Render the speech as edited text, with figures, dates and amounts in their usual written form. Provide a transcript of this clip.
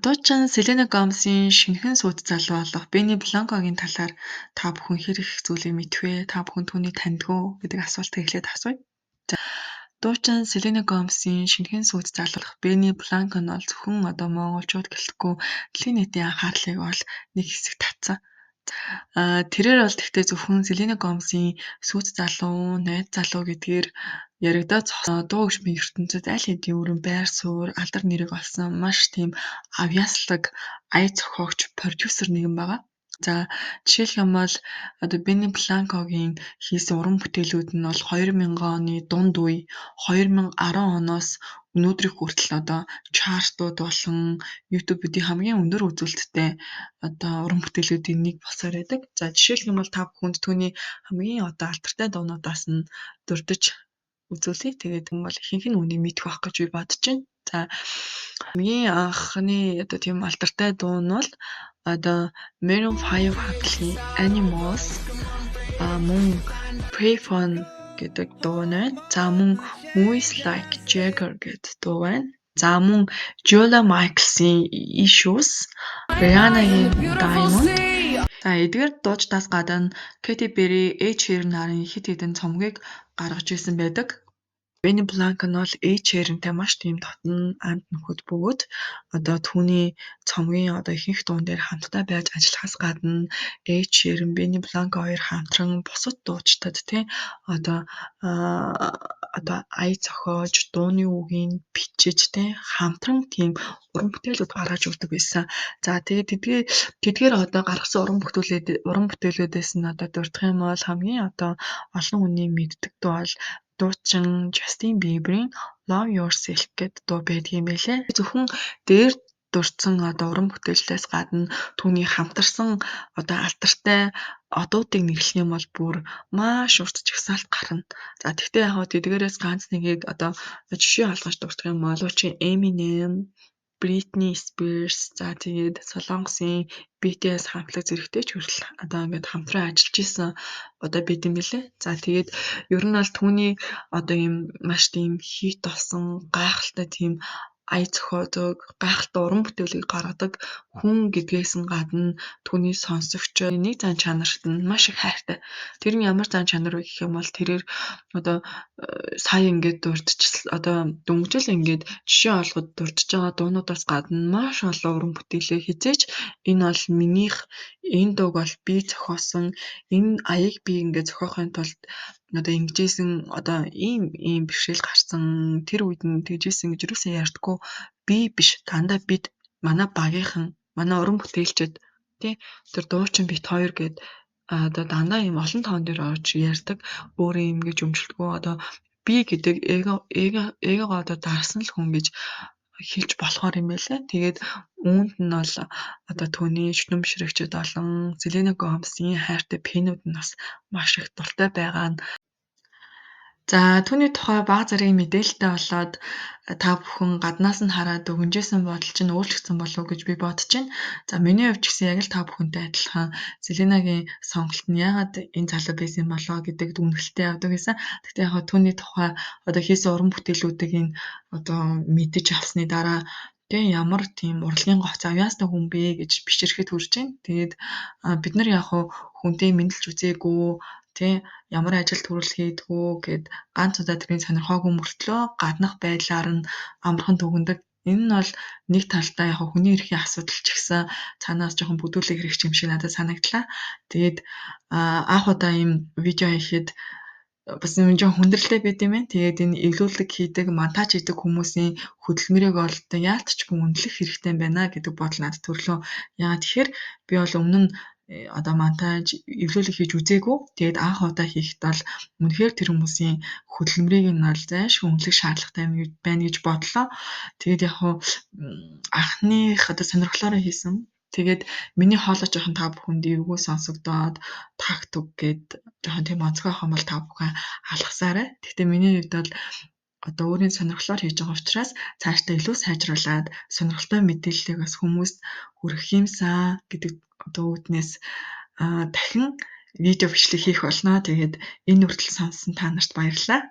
Дуучин Селена Гомезын шинэхэн сүйт залуу болох Бенни Бланкогийн талаар та бүхэн хэр их зүйлийг мэдэх вэ? Та бүхэн түүнийг таньдаг уу гэдэг асуултыг эхлээд асууя. Дуучин Селена Гомезын шинэхэн сүйт залуу болох Бенни Бланко нь бол зөвхөн монголчууд гэлтгүй дэлхийн нийтийн анхаарлыг бол нэг хэсэг татсан. Тэрээр бол тэгтээ зөвхөн Селена Гомезын сүйт залуу, найз залуу гэдгээр яригдаад дуу хөгжмийн ертөнцид аль хэдийн өрн байр суурь, алдар нэрийг олсон маш тийм авьяаслаг, ая зохиогч, продюсер нэгэн байгаа. За жишээлх юм бол Бенни Бланкогийн хийсэн уран бүтээлүүд нь бол 2000 оны дунд үе, 2010 оноос өнөөдрийг хүртэл чартууд болон YouTube-ийн хамгийн өндөр үзүүлэлттэй уран бүтээлүүдийн нэг болсоор байдаг. За жишээлх юм бол та бүхэнд түүний хамгийн алдартай дуунуудаас нь дурдж үзүүлье. Тэгээд юм бол ихэнх нь үнийг мэдэх байх гэж би бодож байна. За хамгийн анхны тийм алдартай дуу нь бол Maroon 5 хамтлагийн Animals мөн Pray Phone гэдэг дуу нь байна. За мөн Moves Like Jagger гэдэг дуу байна. За мөн Georgia Michael's-ийн Issues, Rihanna-гийн Diamond. За эдгээр дуучдаас гадна Katy Perry, Ed Sheeran нарын хэд хэдэн цомгийг гаргаж ирсэн байдаг. Бенни Бланко нь бол Ed Sheeran-тай маш тийм дотн амт нөхөд бөгөөд түүний цомгийн ихэнх дуун дээр хамтдаа байж ажиллахаас гадна Ed Sheeran, Бенни Бланко хоёр хамтран бусад дуучдад ая зохиож, дууны үгийг бичиж хамтран тийм уран бүтээлүүд гаргаж өгдөг байсан. За тэгээд тэдгээр гаргасан уран бүтээлүүдээс нь дурдах юм бол хамгийн олон хүний мэддэг дуу бол дуучин Justin Bieber-ийн Love Yourself гэдэг дуу байдгийм байлээ. Зөвхөн дээр дурдсан уран бүтээлчдээс гадна түүний хамтарсан алдартай одуудыг нэрлэх юм бол бүр маш урт жагсаалт гарна. За тэгтээ тэдгээрээс ганц нэгийг жишээ олгож дурдах юм бол дуучин Eminem, Britney Spears, за тэгээд Солонгосын BTS хамтлаг зэрэгтэй ч хүртэл ингээд хамтран ажиллаж исэн байт юм билээ. За тэгээд ер нь бол түүний ийм маш тийм хит болсон гайхалтай тийм ая зохиодог, гайхалтай уран бүтээлийг гаргадаг хүн гэдгээс нь гадна түүний сонсогч нэг зан чанарт нь маш их хайртай. Тэр нь ямар зан чанар вэ гэх юм бол тэрээр сая ингээд дөнгөжл ингээд жишээ олгоод дурдж байгаа дуунуудаас гадна маш олон уран бүтээлээ хизээч энэ бол минийх, энэ дууг бол би зохиосон, энэ аяыг би ингээд зохиохын тулд ингэжсэн ийм бэрхшээл гарсан, тэр үед нь тэгжсэн гэж юусэн ярьдаггүй. Би биш, дандаа бид, манай багийнхан, манай уран бүтээлчид тэр дуучин бит хоёр гээд дандаа ийм олон тоон дээр орж ярьдаг. Өөрөө юм гэж өмчлөдгөө би гэдэг эгогоо дарсан л хүн гэж хэлж болохоор юм байлаа. Тэгээд үүнд нь бол түүний шүтэмшрэгчд болон Селена Гомезийн хайртай фэнүүд нь бас маш их дуртай байгаа нь. За түүний тухай бага зэргийн мэдээлэлтэй болоод та бүхэн гаднаас нь хараад дүгнжсэн бодол чинь өөрчлөгдсөн болов уу гэж би бодож байна. За миний хувьд ч гэсэн яг л та бүхэнтэй адилхан Селенагийн сонголт нь яагаад энэ залуу байсан болоо гэдэг дүгнэлттэй явдаг гэсэн. Гэхдээ түүний тухай хийсэн уран бүтээлүүдийг мэдэж авсны дараа ямар тийм урлагийн гоц авьяастай хүн бэ гэж бишрэхэд хүрж байна. Тэгээд бид нар хүнтэй мэдлж үзээгүй ямар ажил төрөл хийдгүү гэд ганц удаа тэрийн сонирхоогүй мөртлөө гаднах байдлаар нь амархан дүгндэг. Энэ нь бол нэг талдаа хүний эрхийн асуудал ч гэсэн цаанаас жоохон бүдүүлэх хэрэгтэй юм шиг надад санагдлаа. Тэгээд анх удаа ийм видео хийхэд бас юм жоохон хүндрэлтэй байд юм байна. Тэгээд энэ эвлүүлэг хийдэг, монтаж хийдэг хүмүүсийн хөдөлмөрийг бол яалтчгүй үнэлэх хэрэгтэй байна гэдэг бодол надад төрлөө. Яагаад тэгэхээр би бол өмнө нь монтаж, эвлүүлэг хийж үзээгүй. Тэгээд анх удаа хийхэд бол үнэхээр тэр хүмүүсийн хөдөлмөрийг нь бол зайлшгүй үнэлэх шаардлагатай байна гэж бодлоо. Тэгээд анхных сонирхлоороо хийсэн. Тэгээд миний хоолой жоохон та бүхэнд эвгүй сонсогдоод таг туг гэд жоохон тийм онцгой байх юм бол та бүхэн алгасаарай. Гэхдээ миний хувьд бол өөрийн сонирхлоор хийж байгаа учраас цаашдаа илүү сайжруулад сонирхолтой мэдээллийг бас хүмүүст хүргэх юмсан гэдэг үүднээс дахин видео бичлэг хийх болно. Тэгээд энэ хүртэл сонссон та нарт баярлалаа.